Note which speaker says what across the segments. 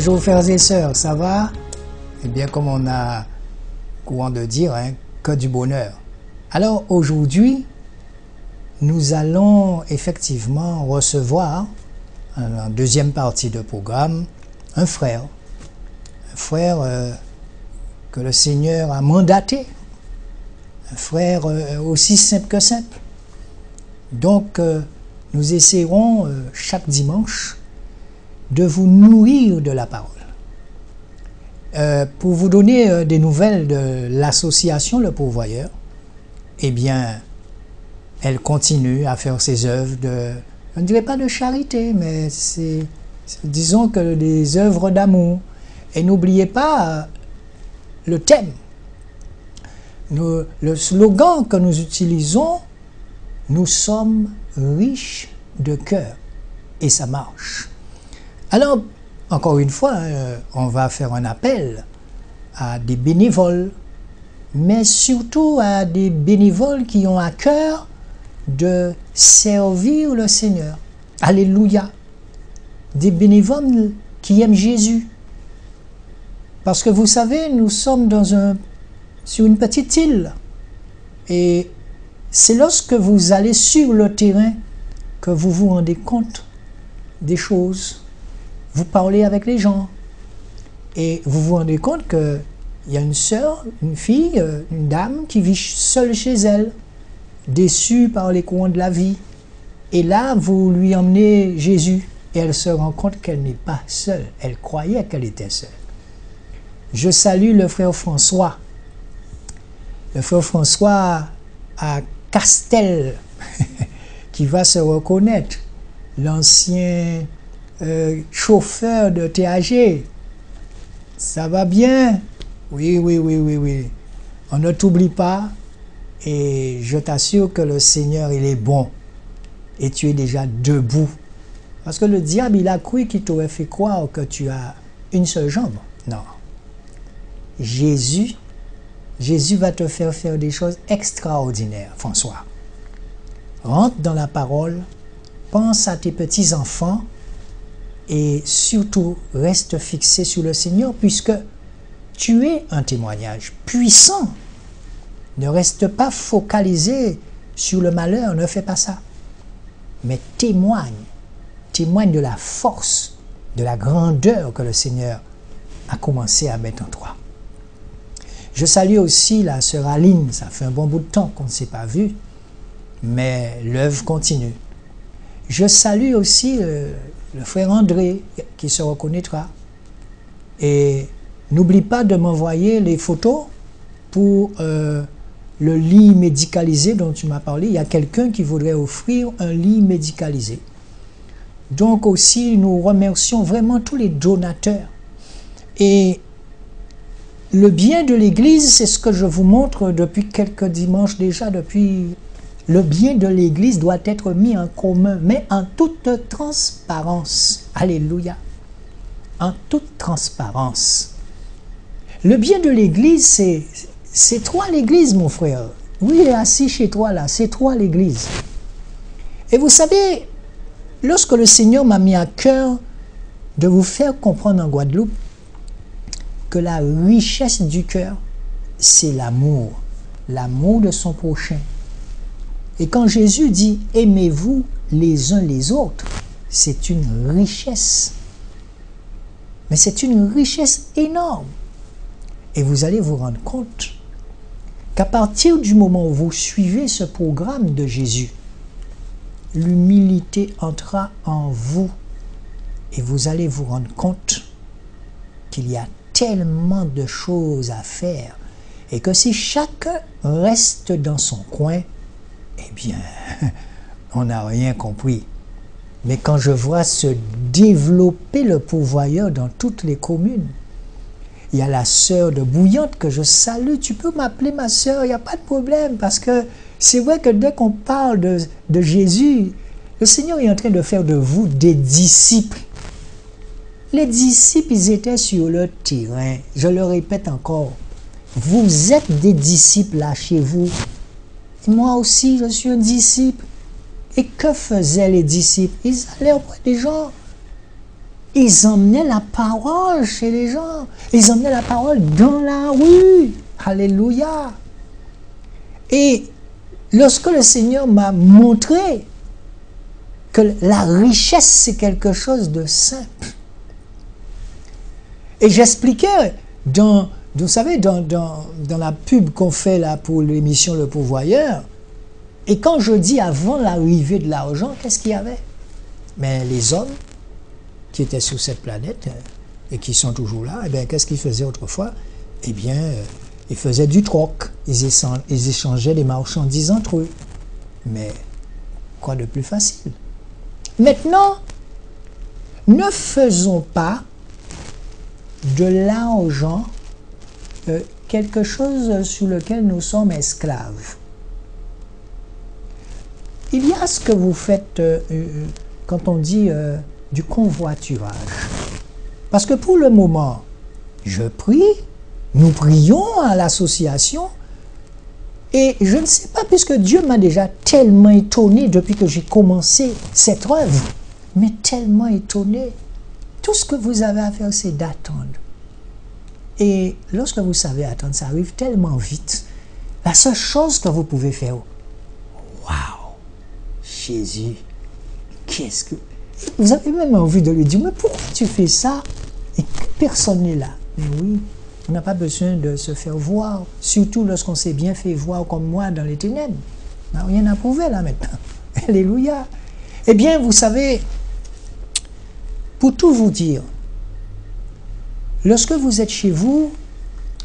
Speaker 1: Bonjour frères et sœurs, ça va? Eh bien, comme on a courant de dire, hein, que du bonheur. Alors aujourd'hui, nous allons effectivement recevoir, en deuxième partie de programme, un frère que le Seigneur a mandaté, un frère aussi simple que simple. Donc, nous essaierons chaque dimanche de vous nourrir de la parole. Pour vous donner des nouvelles de l'association Le Pourvoyeur, eh bien, elle continue à faire ses œuvres je ne dirais pas de charité, mais disons que des œuvres d'amour. Et n'oubliez pas le thème, le slogan que nous utilisons, nous sommes riches de cœur. Et ça marche. Alors, encore une fois, on va faire un appel à des bénévoles, mais surtout à des bénévoles qui ont à cœur de servir le Seigneur. Alléluia. Des bénévoles qui aiment Jésus. Parce que vous savez, nous sommes sur une petite île. Et c'est lorsque vous allez sur le terrain que vous vous rendez compte des choses. Vous parlez avec les gens et vous vous rendez compte qu'il y a une sœur, une fille, une dame qui vit seule chez elle, déçue par les courants de la vie. Et là, vous lui emmenez Jésus et elle se rend compte qu'elle n'est pas seule. Elle croyait qu'elle était seule. Je salue le frère François. Le frère François à Castel, qui va se reconnaître, l'ancien chauffeur de TAG. Ça va bien? Oui. On ne t'oublie pas et je t'assure que le Seigneur, il est bon et tu es déjà debout. Parce que le diable, il a cru qu'il t'aurait fait croire que tu as une seule jambe. Non. Jésus va te faire des choses extraordinaires, François. Rentre dans la parole, pense à tes petits-enfants et surtout reste fixé sur le Seigneur puisque tu es un témoignage puissant. Ne reste pas focalisé sur le malheur, ne fais pas ça. Mais témoigne de la force, de la grandeur que le Seigneur a commencé à mettre en toi. Je salue aussi la sœur Aline, ça fait un bon bout de temps qu'on ne s'est pas vu, mais l'œuvre continue. Je salue aussi le frère André, qui se reconnaîtra. Et n'oublie pas de m'envoyer les photos pour le lit médicalisé dont tu m'as parlé. Il y a quelqu'un qui voudrait offrir un lit médicalisé. Donc aussi, nous remercions vraiment tous les donateurs. Et le bien de l'Église, c'est ce que je vous montre depuis quelques dimanches déjà, le bien de l'Église doit être mis en commun, mais en toute transparence. Alléluia. En toute transparence. Le bien de l'Église, c'est toi l'Église, mon frère. Oui, il est assis chez toi là, c'est toi l'Église. Et vous savez, lorsque le Seigneur m'a mis à cœur de vous faire comprendre en Guadeloupe que la richesse du cœur, c'est l'amour. L'amour de son prochain. Et quand Jésus dit « aimez-vous les uns les autres », c'est une richesse. Mais c'est une richesse énorme. Et vous allez vous rendre compte qu'à partir du moment où vous suivez ce programme de Jésus, l'humilité entrera en vous et vous allez vous rendre compte qu'il y a tellement de choses à faire et que si chacun reste dans son coin, eh bien, on n'a rien compris. Mais quand je vois se développer le pourvoyeur dans toutes les communes, il y a la sœur de Bouillante que je salue. Tu peux m'appeler ma sœur, il n'y a pas de problème. Parce que c'est vrai que dès qu'on parle de Jésus, le Seigneur est en train de faire de vous des disciples. Les disciples, ils étaient sur le terrain. Je le répète encore. Vous êtes des disciples là chez vous. Moi aussi, je suis un disciple. Et que faisaient les disciples? Ils allaient auprès des gens. ils emmenaient la parole chez les gens. Ils emmenaient la parole dans la rue. Alléluia. Et lorsque le Seigneur m'a montré que la richesse, c'est quelque chose de simple. Et j'expliquais, vous savez, dans la pub qu'on fait là pour l'émission Le Pourvoyeur, et quand je dis avant l'arrivée de l'argent, qu'est-ce qu'il y avait? Mais les hommes qui étaient sur cette planète et qui sont toujours là, eh bien, qu'est-ce qu'ils faisaient autrefois? Eh bien, ils faisaient du troc, ils échangeaient des marchandises entre eux. Mais quoi de plus facile? Maintenant, ne faisons pas de l'argent quelque chose sur lequel nous sommes esclaves. Il y a ce que vous faites quand on dit du convoiturage. Parce que pour le moment, je prie, nous prions à l'association, et je ne sais pas, puisque Dieu m'a déjà tellement étonné depuis que j'ai commencé cette œuvre, mais tellement étonné. Tout ce que vous avez à faire, c'est d'attendre. Et lorsque vous savez attendre, ça arrive tellement vite. La seule chose que vous pouvez faire, waouh, Jésus, qu'est-ce que... Vous avez même envie de lui dire, mais pourquoi tu fais ça? Et personne n'est là. Mais oui, on n'a pas besoin de se faire voir, surtout lorsqu'on s'est bien fait voir comme moi dans les ténèbres. On n'a rien à prouver là maintenant. Alléluia. Eh bien, vous savez, pour tout vous dire, lorsque vous êtes chez vous,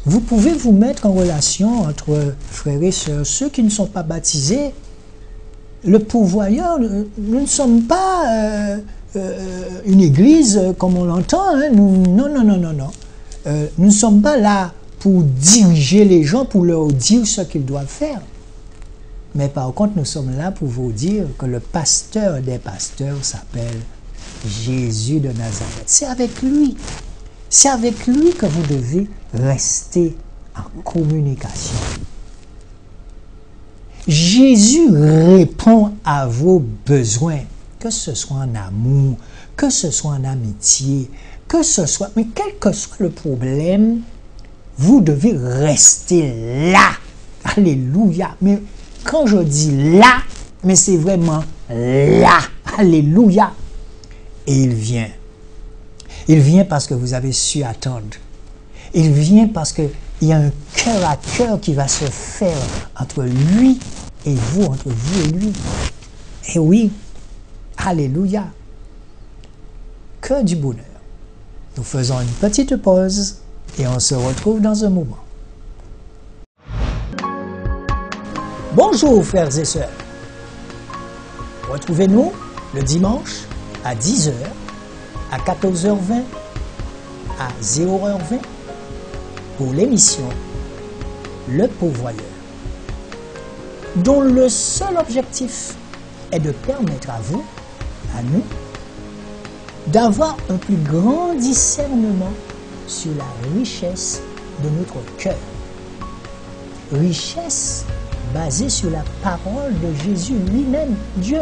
Speaker 1: vous pouvez vous mettre en relation entre frères et sœurs. Ceux qui ne sont pas baptisés, le pourvoyeur, nous ne sommes pas une église comme on l'entend. Hein. Non. Nous ne sommes pas là pour diriger les gens, pour leur dire ce qu'ils doivent faire. Mais par contre, nous sommes là pour vous dire que le pasteur des pasteurs s'appelle Jésus de Nazareth. C'est avec lui. C'est avec lui que vous devez rester en communication. Jésus répond à vos besoins, que ce soit en amour, que ce soit en amitié, que ce soit, mais quel que soit le problème, vous devez rester là. Alléluia. Mais quand je dis là, mais c'est vraiment là. Alléluia. Et il vient. Il vient parce que vous avez su attendre. Il vient parce qu'il y a un cœur à cœur qui va se faire entre lui et vous, entre vous et lui. Et oui, alléluia. Que du bonheur. Nous faisons une petite pause et on se retrouve dans un moment. Bonjour frères et sœurs. Retrouvez-nous le dimanche à 10h, à 14h20, à 0h20 pour l'émission Le Pourvoyeur, dont le seul objectif est de permettre à vous, à nous, d'avoir un plus grand discernement sur la richesse de notre cœur. Richesse basée sur la parole de Jésus lui-même, Dieu.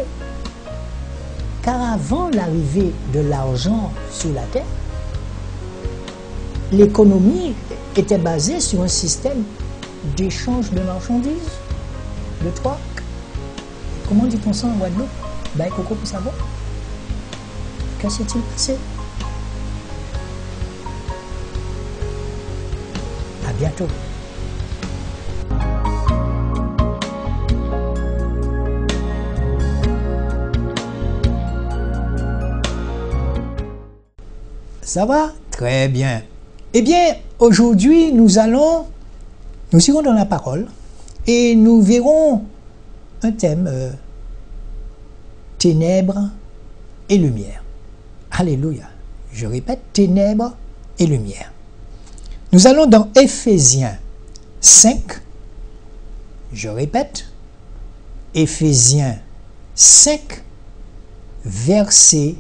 Speaker 1: Car avant l'arrivée de l'argent sur la terre, l'économie était basée sur un système d'échange de marchandises, de troc. Comment dit-on ça en Guadeloupe? Ben, coco pour savoir. Que s'est-il passé? À bientôt. Ça va? Très bien. Eh bien, aujourd'hui, nous irons dans la parole et nous verrons un thème, ténèbres et lumière. Alléluia. Je répète, ténèbres et lumière. Nous allons dans Éphésiens 5. Je répète, Éphésiens 5, verset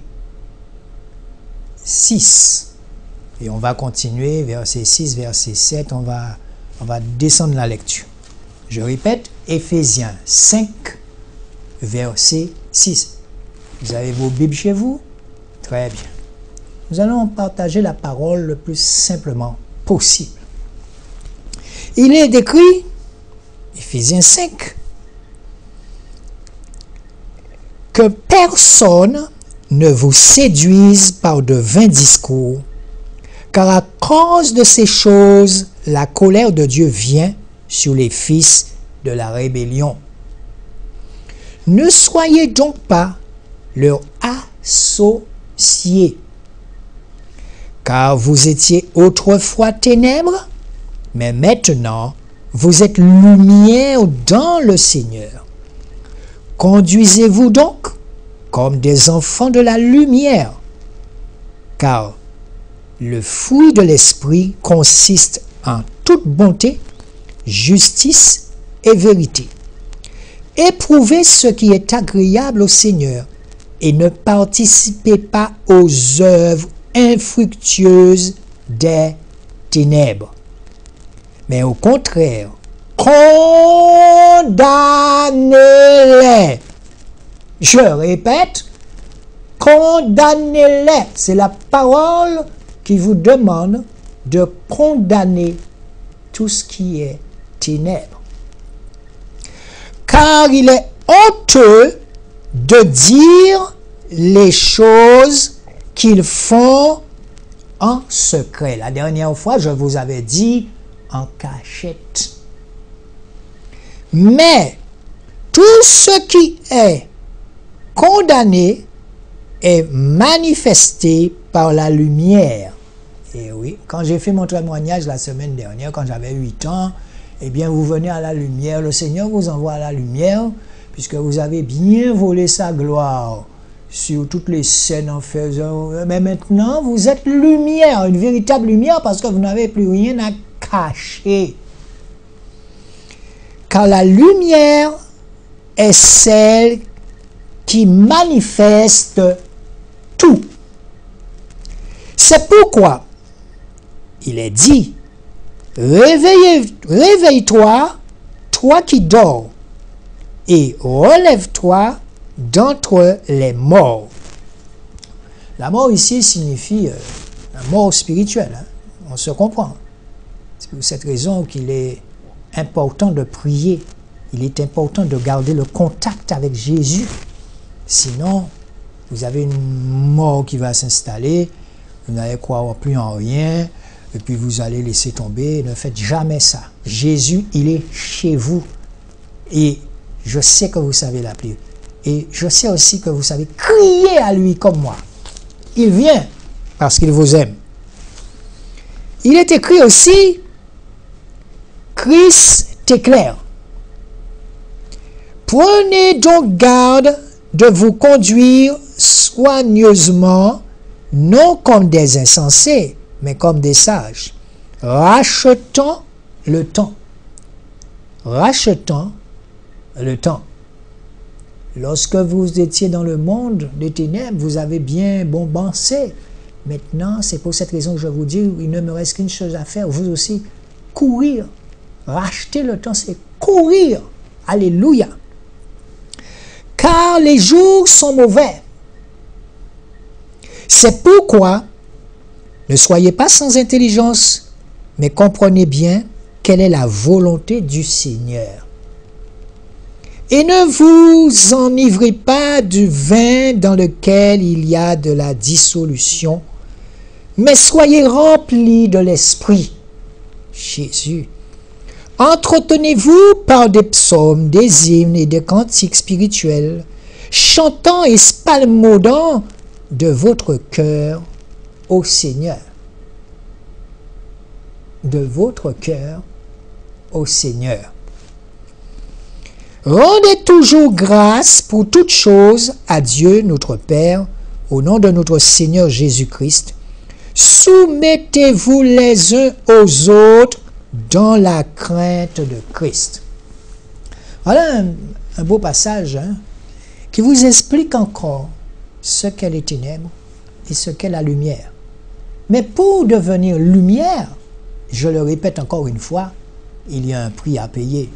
Speaker 1: 6. Et on va continuer, verset 6, verset 7, on va descendre la lecture. Je répète, Éphésiens 5, verset 6. Vous avez vos Bibles chez vous? Très bien. Nous allons partager la parole le plus simplement possible. Il est écrit, Éphésiens 5, que personne ne vous séduise par de vains discours, car à cause de ces choses, la colère de Dieu vient sur les fils de la rébellion. Ne soyez donc pas leurs associés, car vous étiez autrefois ténèbres, mais maintenant vous êtes lumière dans le Seigneur. Conduisez-vous donc comme des enfants de la lumière, car le fruit de l'esprit consiste en toute bonté, justice et vérité. Éprouvez ce qui est agréable au Seigneur et ne participez pas aux œuvres infructueuses des ténèbres, mais au contraire, condamnez-les. Je répète, condamnez-les. C'est la parole qui vous demande de condamner tout ce qui est ténèbres. Car il est honteux de dire les choses qu'ils font en secret. La dernière fois, je vous avais dit en cachette. Mais tout ce qui est condamné est manifesté par la lumière. Et oui, quand j'ai fait mon témoignage la semaine dernière, quand j'avais 8 ans, eh bien, vous venez à la lumière, le Seigneur vous envoie à la lumière, puisque vous avez bien volé sa gloire sur toutes les scènes en faisant. Mais maintenant, vous êtes lumière, une véritable lumière, parce que vous n'avez plus rien à cacher. Car la lumière est celle qui manifeste tout. C'est pourquoi il est dit, réveille-toi, toi qui dors, et relève-toi d'entre les morts. La mort ici signifie la mort spirituelle, hein? On se comprend. C'est pour cette raison qu'il est important de prier. Il est important de garder le contact avec Jésus. Sinon, vous avez une mort qui va s'installer, vous n'allez croire plus en rien, et puis vous allez laisser tomber. Ne faites jamais ça. Jésus, il est chez vous. Et je sais que vous savez l'appeler. Et je sais aussi que vous savez crier à lui comme moi. Il vient parce qu'il vous aime. Il est écrit aussi, Christ t'éclaire. Prenez donc garde de vous conduire soigneusement, non comme des insensés, mais comme des sages, rachetant le temps. Rachetant le temps. Lorsque vous étiez dans le monde des ténèbres, vous avez bien bombancé. Maintenant, c'est pour cette raison que je vous dis, il ne me reste qu'une chose à faire, vous aussi, courir. Racheter le temps, c'est courir. Alléluia. Car les jours sont mauvais. C'est pourquoi ne soyez pas sans intelligence, mais comprenez bien quelle est la volonté du Seigneur. Et ne vous enivrez pas du vin dans lequel il y a de la dissolution, mais soyez remplis de l'Esprit. Jésus. Entretenez-vous par des psaumes, des hymnes et des cantiques spirituels, chantant et spalmaudant de votre cœur au Seigneur. De votre cœur au Seigneur. Rendez toujours grâce pour toutes choses à Dieu notre Père, au nom de notre Seigneur Jésus-Christ. Soumettez-vous les uns aux autres dans la crainte de Christ. Voilà un beau passage, hein, qui vous explique encore ce qu'est les ténèbres et ce qu'est la lumière. Mais pour devenir lumière, je le répète encore une fois, il y a un prix à payer.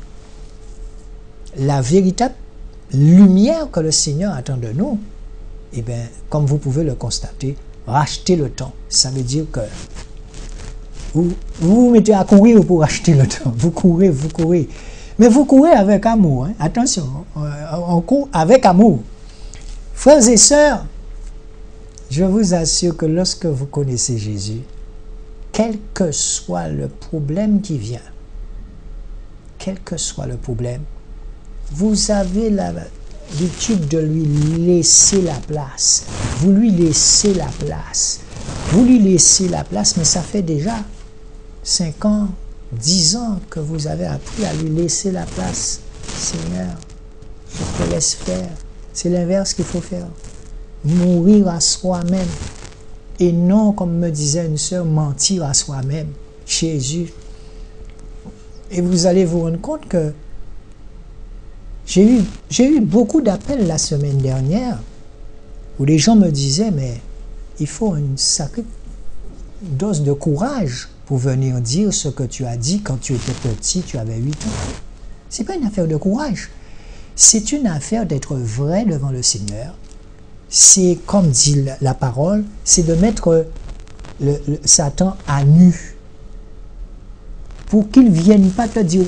Speaker 1: La véritable lumière que le Seigneur attend de nous, eh bien, comme vous pouvez le constater, racheter le temps. Ça veut dire que vous mettez à courir pour racheter le temps. Vous courez, vous courez. Mais vous courez avec amour. Hein? Attention, on court avec amour. Frères et sœurs, je vous assure que lorsque vous connaissez Jésus, quel que soit le problème qui vient, quel que soit le problème, vous avez l'habitude de lui laisser la place. Vous lui laissez la place. Vous lui laissez la place, mais ça fait déjà 5 ans, 10 ans que vous avez appris à lui laisser la place. Seigneur, je te laisse faire. C'est l'inverse qu'il faut faire. Mourir à soi-même. Et non, comme me disait une sœur, mentir à soi-même. Jésus. Et vous allez vous rendre compte que j'ai eu beaucoup d'appels la semaine dernière où les gens me disaient, mais il faut une sacrée dose de courage pour venir dire ce que tu as dit quand tu étais petit, tu avais 8 ans. Ce n'est pas une affaire de courage. C'est une affaire d'être vrai devant le Seigneur. C'est, comme dit la parole, c'est de mettre le Satan à nu. Pour qu'il ne vienne pas te dire,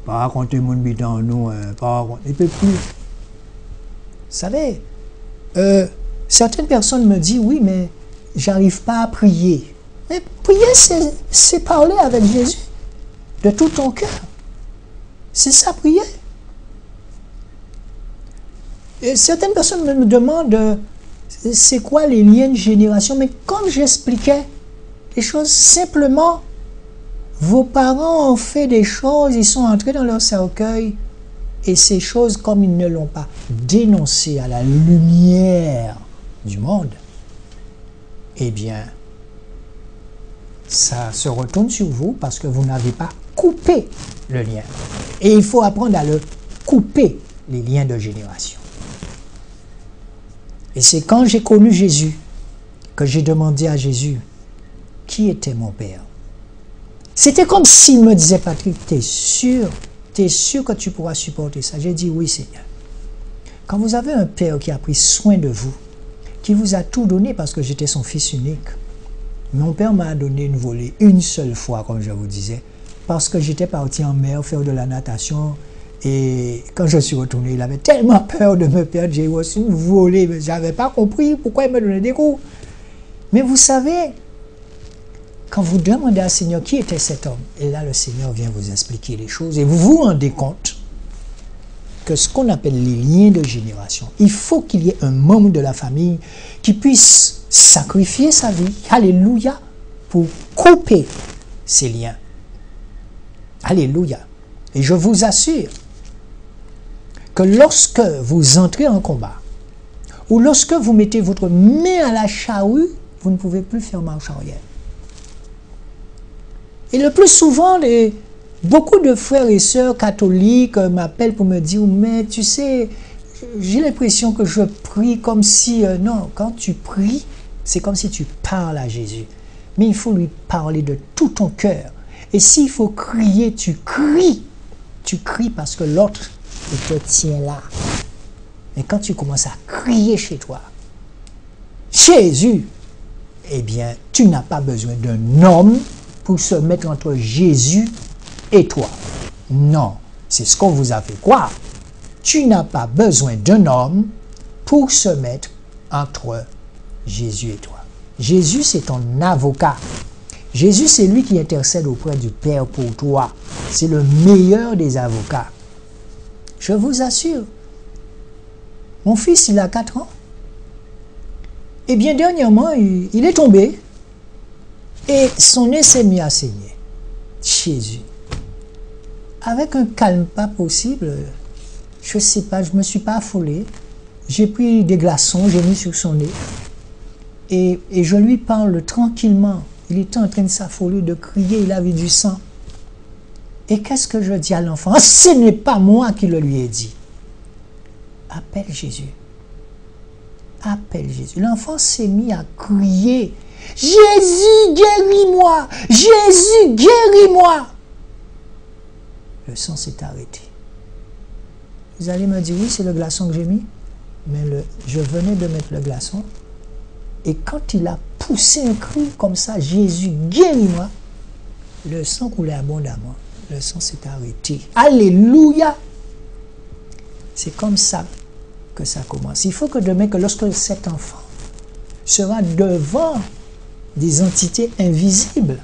Speaker 1: pas raconter mon bidon, non, pas raconter, il ne peut plus. Vous savez, certaines personnes me disent, oui, mais j'arrive pas à prier. Mais prier, c'est parler avec Jésus de tout ton cœur. C'est ça, prier. Et certaines personnes me demandent, c'est quoi les liens de génération? Mais comme j'expliquais les choses simplement, vos parents ont fait des choses, ils sont entrés dans leur cercueil, et ces choses, comme ils ne l'ont pas dénoncé à la lumière du monde, eh bien, ça se retourne sur vous parce que vous n'avez pas coupé le lien. Et il faut apprendre à le couper, les liens de génération. Et c'est quand j'ai connu Jésus que j'ai demandé à Jésus qui était mon Père. C'était comme s'il me disait, Patrick, t'es sûr que tu pourras supporter ça? J'ai dit, oui, Seigneur. Quand vous avez un Père qui a pris soin de vous, qui vous a tout donné parce que j'étais son fils unique, mon Père m'a donné une volée une seule fois, comme je vous disais, parce que j'étais parti en mer faire de la natation. Et quand je suis retourné, il avait tellement peur de me perdre, j'ai reçu une volée, mais je n'avais pas compris pourquoi il me donnait des coups. Mais vous savez, quand vous demandez au Seigneur qui était cet homme, et là le Seigneur vient vous expliquer les choses, et vous vous rendez compte que ce qu'on appelle les liens de génération, il faut qu'il y ait un membre de la famille qui puisse sacrifier sa vie, alléluia, pour couper ces liens. Alléluia. Et je vous assure que lorsque vous entrez en combat, ou lorsque vous mettez votre main à la charrue, vous ne pouvez plus faire marche arrière. Et le plus souvent, beaucoup de frères et sœurs catholiques m'appellent pour me dire, mais tu sais, j'ai l'impression que je prie comme si... non, quand tu pries, c'est comme si tu parles à Jésus. Mais il faut lui parler de tout ton cœur. Et s'il faut crier, tu cries. Tu cries parce que l'autre, il te tient là. Et quand tu commences à crier chez toi, Jésus, eh bien, tu n'as pas besoin d'un homme pour se mettre entre Jésus et toi. Non, c'est ce qu'on vous a fait croire. Tu n'as pas besoin d'un homme pour se mettre entre Jésus et toi. Jésus, c'est ton avocat. Jésus, c'est lui qui intercède auprès du Père pour toi. C'est le meilleur des avocats. Je vous assure. Mon fils, il a 4 ans. Et bien, dernièrement, il est tombé. Et son nez s'est mis à saigner. Jésus. Avec un calme pas possible, je ne sais pas, je ne me suis pas affolé. J'ai pris des glaçons, j'ai mis sur son nez. Et je lui parle tranquillement. Il était en train de s'affoler, de crier, il avait du sang. Et qu'est-ce que je dis à l'enfant? Ce n'est pas moi qui le lui ai dit. Appelle Jésus. Appelle Jésus. L'enfant s'est mis à crier. Jésus, guéris-moi! Jésus, guéris-moi! Le sang s'est arrêté. Vous allez me dire, oui, c'est le glaçon que j'ai mis. Mais je venais de mettre le glaçon. Et quand il a poussé un cri comme ça, Jésus, guéris-moi, le sang coulait abondamment. Le sang s'est arrêté. Alléluia! C'est comme ça que ça commence. Il faut que demain, que lorsque cet enfant sera devant des entités invisibles,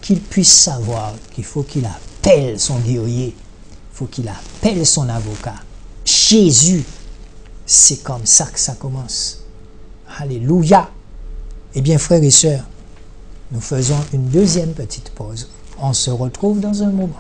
Speaker 1: qu'il puisse savoir qu'il faut qu'il appelle son guerrier, il faut qu'il appelle son avocat. Jésus, c'est comme ça que ça commence. Alléluia! Eh bien, frères et sœurs, nous faisons une deuxième petite pause. On se retrouve dans un moment.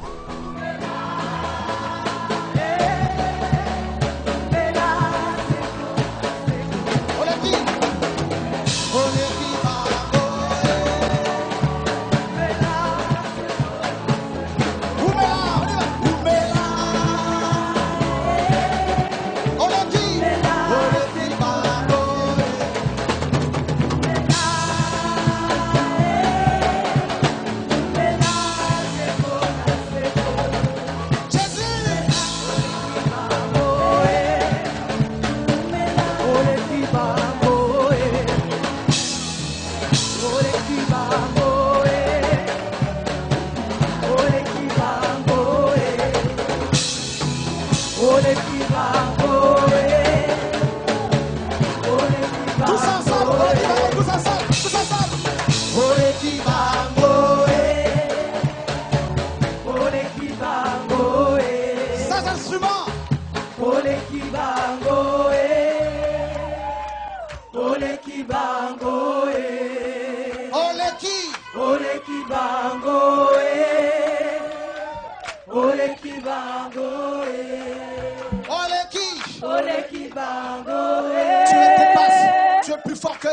Speaker 2: Tu es plus fort que.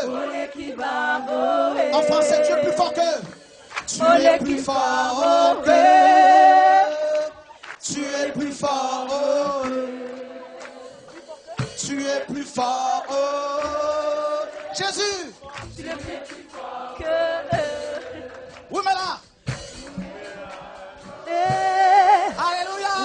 Speaker 2: En français, tu es plus fort que. Tu es plus fort que. Tu es plus fort. Tu es plus fort. Jésus. Tu es plus fort que. Oui, mais là. Alléluia.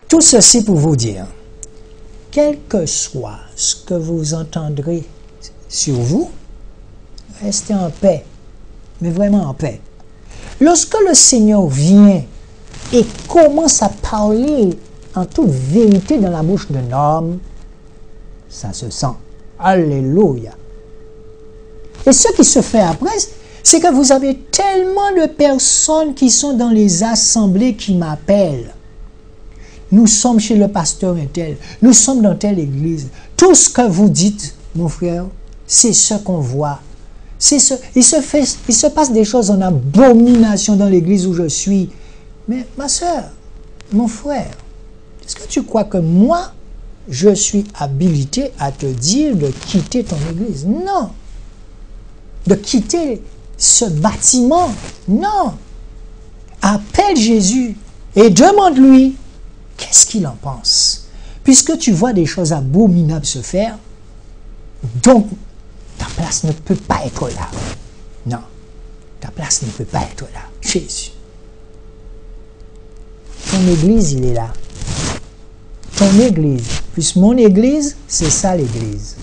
Speaker 1: Tout ceci pour vous dire, quel que soit ce que vous entendrez sur vous, restez en paix, mais vraiment en paix. Lorsque le Seigneur vient et commence à parler en toute vérité dans la bouche d'un homme, ça se sent. Alléluia. Et ce qui se fait après, c'est que vous avez tellement de personnes qui sont dans les assemblées qui m'appellent. Nous sommes chez le pasteur untel, nous sommes dans telle église. Tout ce que vous dites, mon frère, c'est ce qu'on voit. Il se passe des choses en abomination dans l'église où je suis. Mais ma soeur, mon frère, est-ce que tu crois que moi, je suis habilité à te dire de quitter ton église? Non. De quitter ce bâtiment? Non. Appelle Jésus et demande-lui qu'est-ce qu'il en pense. Puisque tu vois des choses abominables se faire, donc ta place ne peut pas être là. Non. Ta place ne peut pas être là. Jésus. Ton église, il est là. Ton église, plus mon église, c'est ça l'église.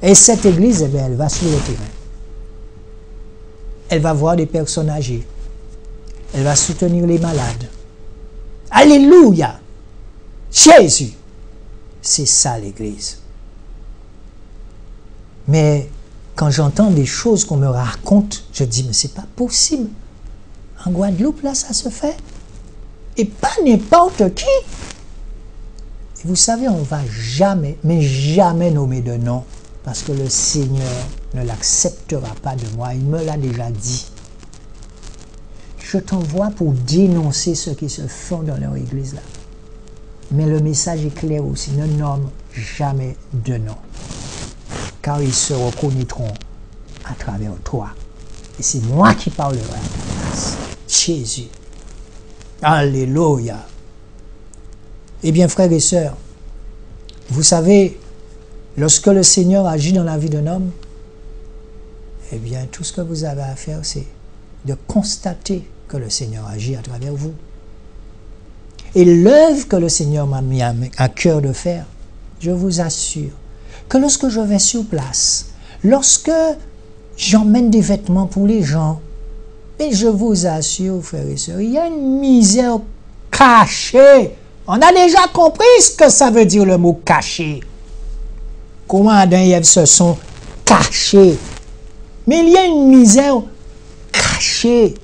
Speaker 1: Et cette église, eh bien, elle va sur le terrain. Elle va voir des personnes âgées. Elle va soutenir les malades. Alléluia! Jésus! C'est ça l'église. Mais quand j'entends des choses qu'on me raconte, je dis, mais c'est pas possible. En Guadeloupe, là, ça se fait. Et pas n'importe qui. Et vous savez, on ne va jamais, mais jamais nommer de nom, parce que le Seigneur ne l'acceptera pas de moi. Il me l'a déjà dit. Je t'envoie pour dénoncer ceux qui se font dans leur église là. Mais le message est clair aussi, ne nomme jamais de nom. Car ils se reconnaîtront à travers toi. Et c'est moi qui parlerai à ta place. Jésus. Alléluia. Eh bien, frères et sœurs, vous savez, lorsque le Seigneur agit dans la vie d'un homme, eh bien, tout ce que vous avez à faire, c'est de constater que le Seigneur agit à travers vous. Et l'œuvre que le Seigneur m'a mis à cœur de faire, je vous assure que lorsque je vais sur place, lorsque j'emmène des vêtements pour les gens, et je vous assure, frères et sœurs, il y a une misère cachée. On a déjà compris ce que ça veut dire le mot caché. Comment Adam et Ève se sont cachés. Mais il y a une misère cachée.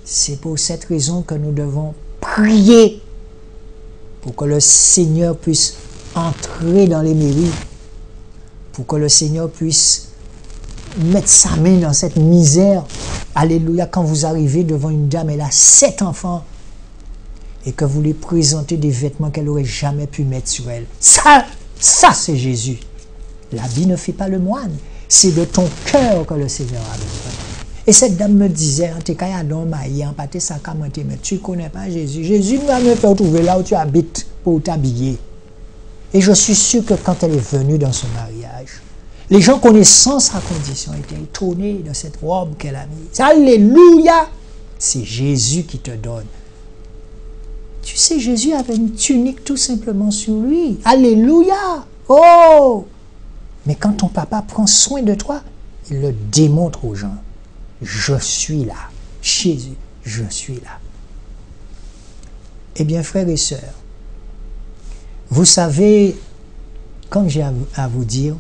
Speaker 1: C'est pour cette raison que nous devons prier pour que le Seigneur puisse entrer dans les mairies, pour que le Seigneur puisse mettre sa main dans cette misère. Alléluia, quand vous arrivez devant une dame, elle a 7 enfants, et que vous lui présentez des vêtements qu'elle n'aurait jamais pu mettre sur elle. Ça c'est Jésus. L'habit ne fait pas le moine. C'est de ton cœur que le Seigneur a besoin. Et cette dame me disait, mais tu ne connais pas Jésus. Jésus va me faire trouver là où tu habites pour t'habiller. Et je suis sûr que quand elle est venue dans son mariage, les gens connaissant sa condition étaient étonnés de cette robe qu'elle a mise. Alléluia! C'est Jésus qui te donne. Tu sais, Jésus avait une tunique tout simplement sur lui. Alléluia! Oh! Mais quand ton papa prend soin de toi, il le démontre aux gens. Je suis là. Jésus, je suis là. Eh bien, frères et sœurs, vous savez, comme j'ai à vous dire,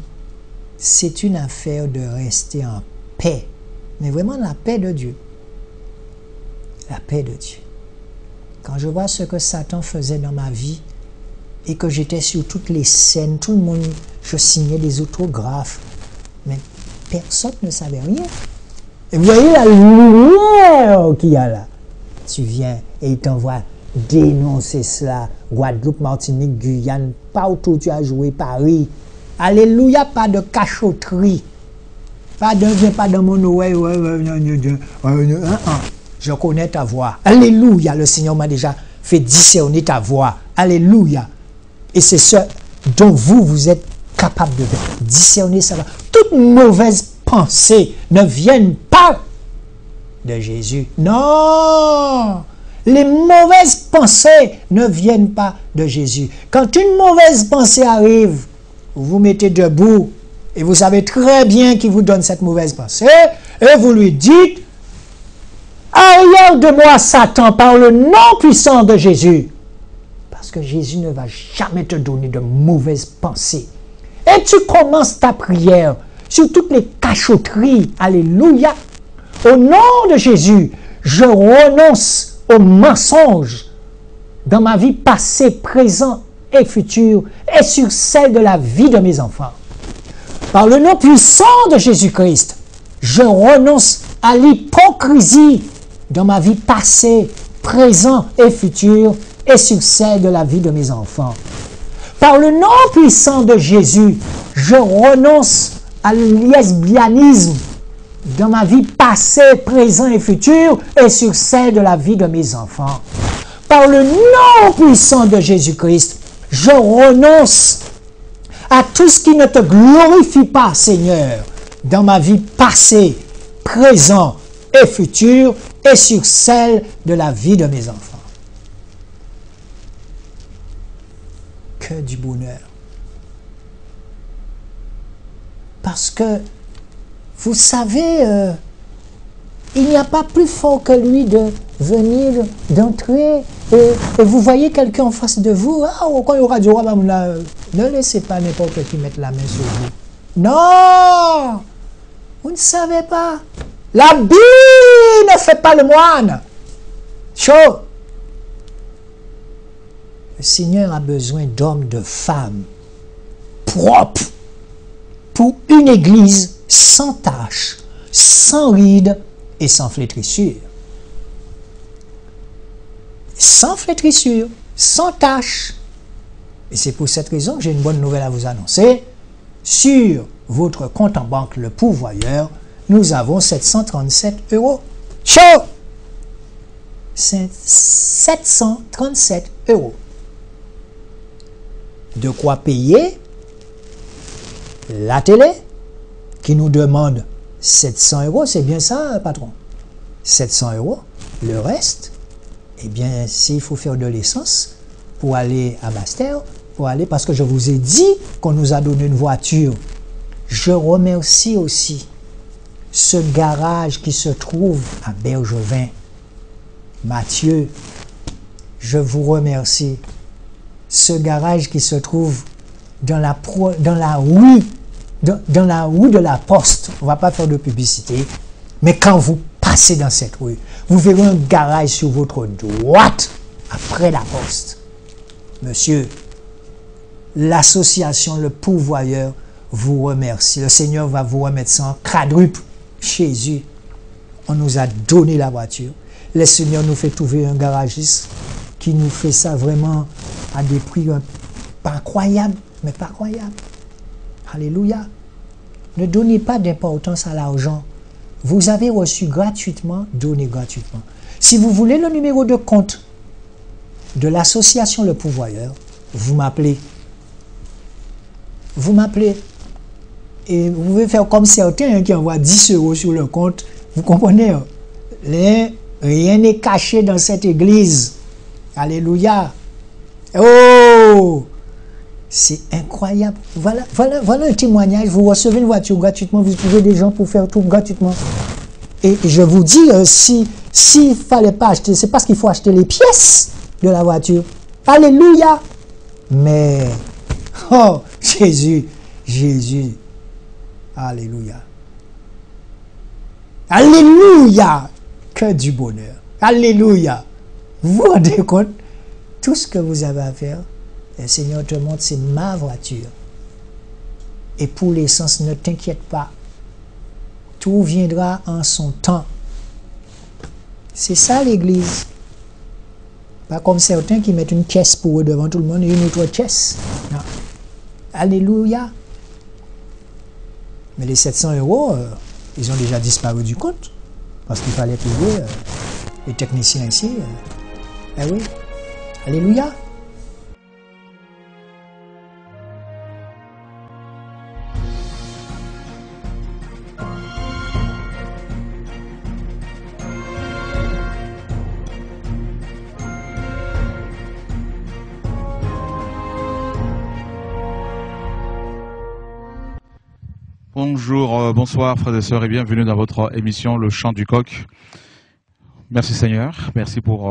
Speaker 1: c'est une affaire de rester en paix. Mais vraiment la paix de Dieu. La paix de Dieu. Quand je vois ce que Satan faisait dans ma vie et que j'étais sur toutes les scènes, tout le monde, je signais des autographes, mais personne ne savait rien. Et vous voyez la lumière qu'il y a là. Tu viens et il t'envoie dénoncer cela. Guadeloupe, Martinique, Guyane, partout où tu as joué, Paris. Alléluia, pas de cachotterie. Viens pas dans mon je connais ta voix. Alléluia, le Seigneur m'a déjà fait discerner ta voix. Alléluia. Et c'est ce dont vous êtes capable de discerner ça. Toute mauvaise pensée ne viennent pas de Jésus. Non! Les mauvaises pensées ne viennent pas de Jésus. Quand une mauvaise pensée arrive, vous vous mettez debout et vous savez très bien qui vous donne cette mauvaise pensée et vous lui dites: arrière de moi, Satan, par le nom puissant de Jésus. Parce que Jésus ne va jamais te donner de mauvaises pensées. Et tu commences ta prière sur toutes les cachotteries. Alléluia. Au nom de Jésus, je renonce aux mensonges dans ma vie passée, présente et future, et sur celle de la vie de mes enfants. Par le nom puissant de Jésus-Christ, je renonce à l'hypocrisie dans ma vie passée, présente et future, et sur celle de la vie de mes enfants. Par le nom puissant de Jésus, je renonce à lesbianisme dans ma vie passée, présente et future, et sur celle de la vie de mes enfants. Par le nom puissant de Jésus-Christ, je renonce à tout ce qui ne te glorifie pas, Seigneur, dans ma vie passée, présent et futur et sur celle de la vie de mes enfants. Que du bonheur. Parce que, vous savez, il n'y a pas plus fort que lui de venir, d'entrer, et vous voyez quelqu'un en face de vous, quand il y aura du roi, ne laissez pas n'importe qui mettre la main sur vous. Non! Vous ne savez pas. L'habit ne fait pas le moine. Chaud. Le Seigneur a besoin d'hommes, de femmes propres pour une église sans tache, sans rides et sans flétrissure. Sans flétrissure, sans tache. Et c'est pour cette raison que j'ai une bonne nouvelle à vous annoncer. Sur votre compte en banque Le Pourvoyeur, nous avons 737 €. Chaud! 737 €. De quoi payer la télé, qui nous demande 700 €. C'est bien ça, patron? 700 €. Le reste, eh bien, s'il faut faire de l'essence pour aller à Basse-Terre, parce que je vous ai dit qu'on nous a donné une voiture. Je remercie aussi ce garage qui se trouve à Bergevin. Mathieu, je vous remercie. Ce garage qui se trouve dans la rue de la Poste. On ne va pas faire de publicité, mais quand vous passez dans cette rue, vous verrez un garage sur votre droite, après la Poste. Monsieur, l'association Le Pourvoyeur vous remercie. Le Seigneur va vous remettre ça en quadruple. Jésus, on nous a donné la voiture. Le Seigneur nous fait trouver un garagiste qui nous fait ça vraiment à des prix pas incroyables, mais pas croyables. Alléluia. Ne donnez pas d'importance à l'argent. Vous avez reçu gratuitement, donnez gratuitement. Si vous voulez le numéro de compte de l'association Le Pourvoyeur, vous m'appelez. Vous m'appelez. Et vous pouvez faire comme certains qui envoient 10 € sur le compte. Vous comprenez? Rien n'est caché dans cette église. Alléluia. Oh! C'est incroyable. Voilà un témoignage. Vous recevez une voiture gratuitement. Vous trouvez des gens pour faire tout gratuitement. Et je vous dis, s'il ne fallait pas acheter, c'est parce qu'il faut acheter les pièces de la voiture. Alléluia. Mais, oh, Jésus. Alléluia. Alléluia. Que du bonheur. Alléluia. Vous vous rendez compte? Tout ce que vous avez à faire, le Seigneur te montre, c'est ma voiture. Et pour l'essence, ne t'inquiète pas. Tout viendra en son temps. C'est ça l'église. Pas comme certains qui mettent une caisse pour eux devant tout le monde et une autre caisse. Non. Alléluia. Mais les 700 €, ils ont déjà disparu du compte. Parce qu'il fallait payer les techniciens ici. Eh oui. Alléluia.
Speaker 3: Bonjour, bonsoir frères et sœurs et bienvenue dans votre émission Le Chant du Coq. Merci Seigneur, merci pour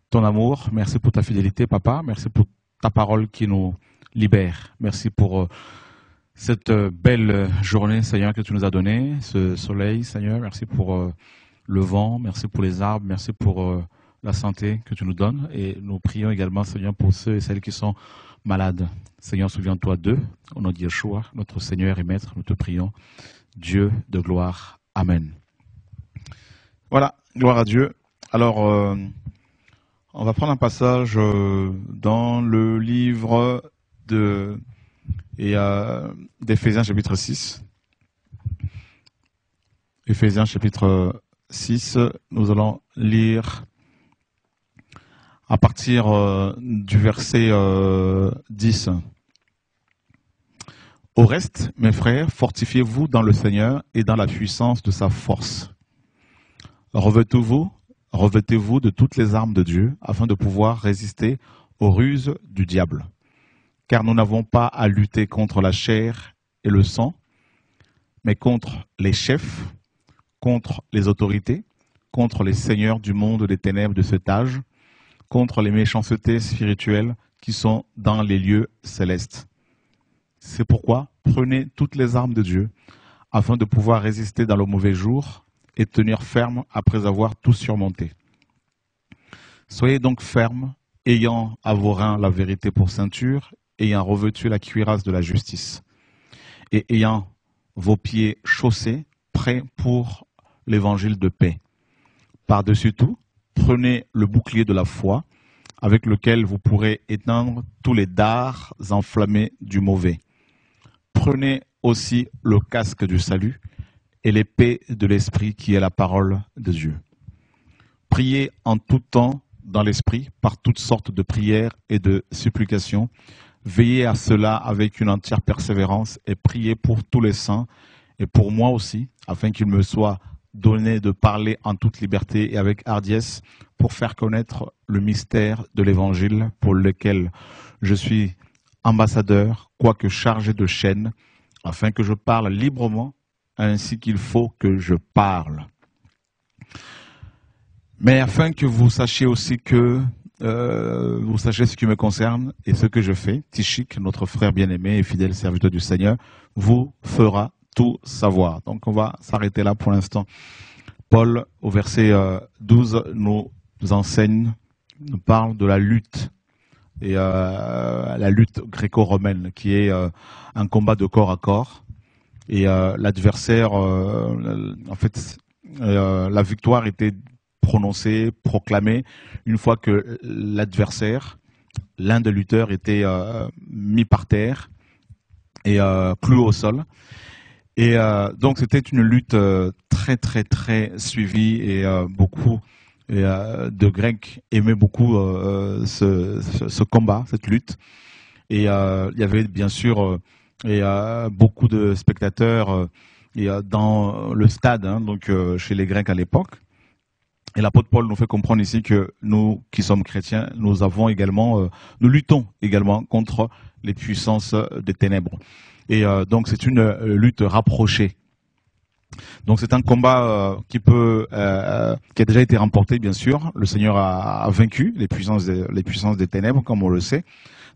Speaker 3: ton amour, merci pour ta fidélité Papa, merci pour ta parole qui nous libère. Merci pour cette belle journée Seigneur que tu nous as donnée, ce soleil Seigneur, merci pour le vent, merci pour les arbres, merci pour la santé que tu nous donnes et nous prions également Seigneur pour ceux et celles qui sont malades. Seigneur, souviens-toi d'eux, au nom de Yeshua, notre Seigneur et Maître, nous te prions. Dieu de gloire. Amen. Voilà, gloire à Dieu. Alors, on va prendre un passage dans le livre d'Éphésiens chapitre 6. Éphésiens chapitre 6, nous allons lire à partir du verset 10. « Au reste, mes frères, fortifiez-vous dans le Seigneur et dans la puissance de sa force. Revêtez-vous de toutes les armes de Dieu afin de pouvoir résister aux ruses du diable. Car nous n'avons pas à lutter contre la chair et le sang, mais contre les chefs, contre les autorités, contre les seigneurs du monde des ténèbres de cet âge, contre les méchancetés spirituelles qui sont dans les lieux célestes. C'est pourquoi prenez toutes les armes de Dieu afin de pouvoir résister dans le mauvais jour et tenir ferme après avoir tout surmonté. Soyez donc fermes, ayant à vos reins la vérité pour ceinture, ayant revêtu la cuirasse de la justice, et ayant vos pieds chaussés, prêts pour l'évangile de paix. Par-dessus tout, prenez le bouclier de la foi, avec lequel vous pourrez éteindre tous les dards enflammés du mauvais. Prenez aussi le casque du salut et l'épée de l'esprit qui est la parole de Dieu. Priez en tout temps dans l'esprit par toutes sortes de prières et de supplications. Veillez à cela avec une entière persévérance et priez pour tous les saints et pour moi aussi, afin qu'il me soit donné de parler en toute liberté et avec hardiesse pour faire connaître le mystère de l'Évangile pour lequel je suis ambassadeur, quoique chargé de chaînes, afin que je parle librement ainsi qu'il faut que je parle. Mais afin que vous sachiez aussi que vous sachiez ce qui me concerne et ce que je fais, Tychik, notre frère bien-aimé et fidèle serviteur du Seigneur, vous fera tout savoir. Donc on va s'arrêter là pour l'instant. Paul, au verset 12, nous enseigne, nous parle de la lutte, et la lutte gréco-romaine, qui est un combat de corps à corps. Et l'adversaire, en fait, la victoire était prononcée, proclamée, une fois que l'adversaire, l'un des lutteurs, était mis par terre et cloué au sol. Et donc c'était une lutte très très très suivie et beaucoup de Grecs aimaient beaucoup ce combat, cette lutte. Et il y avait bien sûr beaucoup de spectateurs dans le stade, hein, donc chez les Grecs à l'époque. Et l'apôtre Paul nous fait comprendre ici que nous, qui sommes chrétiens, nous avons également, nous luttons également contre les puissances des ténèbres. Et donc c'est une lutte rapprochée. Donc c'est un combat qui a déjà été remporté, bien sûr. Le Seigneur a vaincu les puissances des ténèbres, comme on le sait.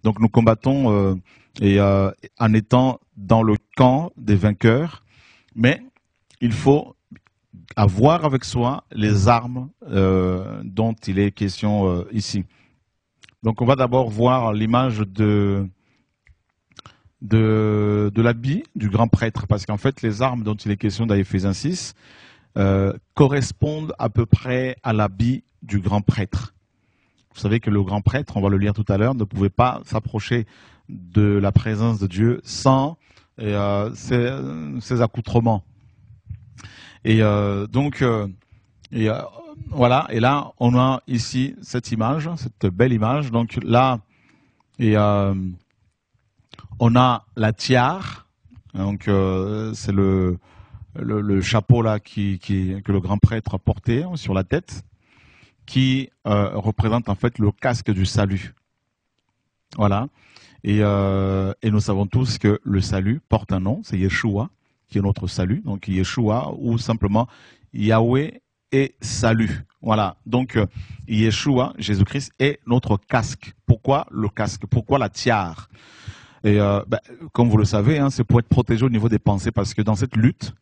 Speaker 3: Donc nous combattons en étant dans le camp des vainqueurs, mais il faut avoir avec soi les armes dont il est question ici. Donc on va d'abord voir l'image de l'habit du grand prêtre, parce qu'en fait les armes dont il est question dans Éphésiens 6 correspondent à peu près à l'habit du grand prêtre. Vous savez que le grand prêtre, on va le lire tout à l'heure, ne pouvait pas s'approcher de la présence de Dieu sans ses accoutrements. Et voilà, et là on a ici cette image, cette belle image. Donc là, on a la tiare, donc c'est le chapeau là que le grand prêtre a porté sur la tête, qui représente en fait le casque du salut. Voilà, et nous savons tous que le salut porte un nom, c'est Yeshua, qui est notre salut. Donc Yeshua, ou simplement Yahweh est salut. Voilà, donc Yeshua, Jésus-Christ, est notre casque. Pourquoi le casque? Pourquoi la tiare? Et comme vous le savez, hein, c'est pour être protégé au niveau des pensées, parce que dans cette lutte,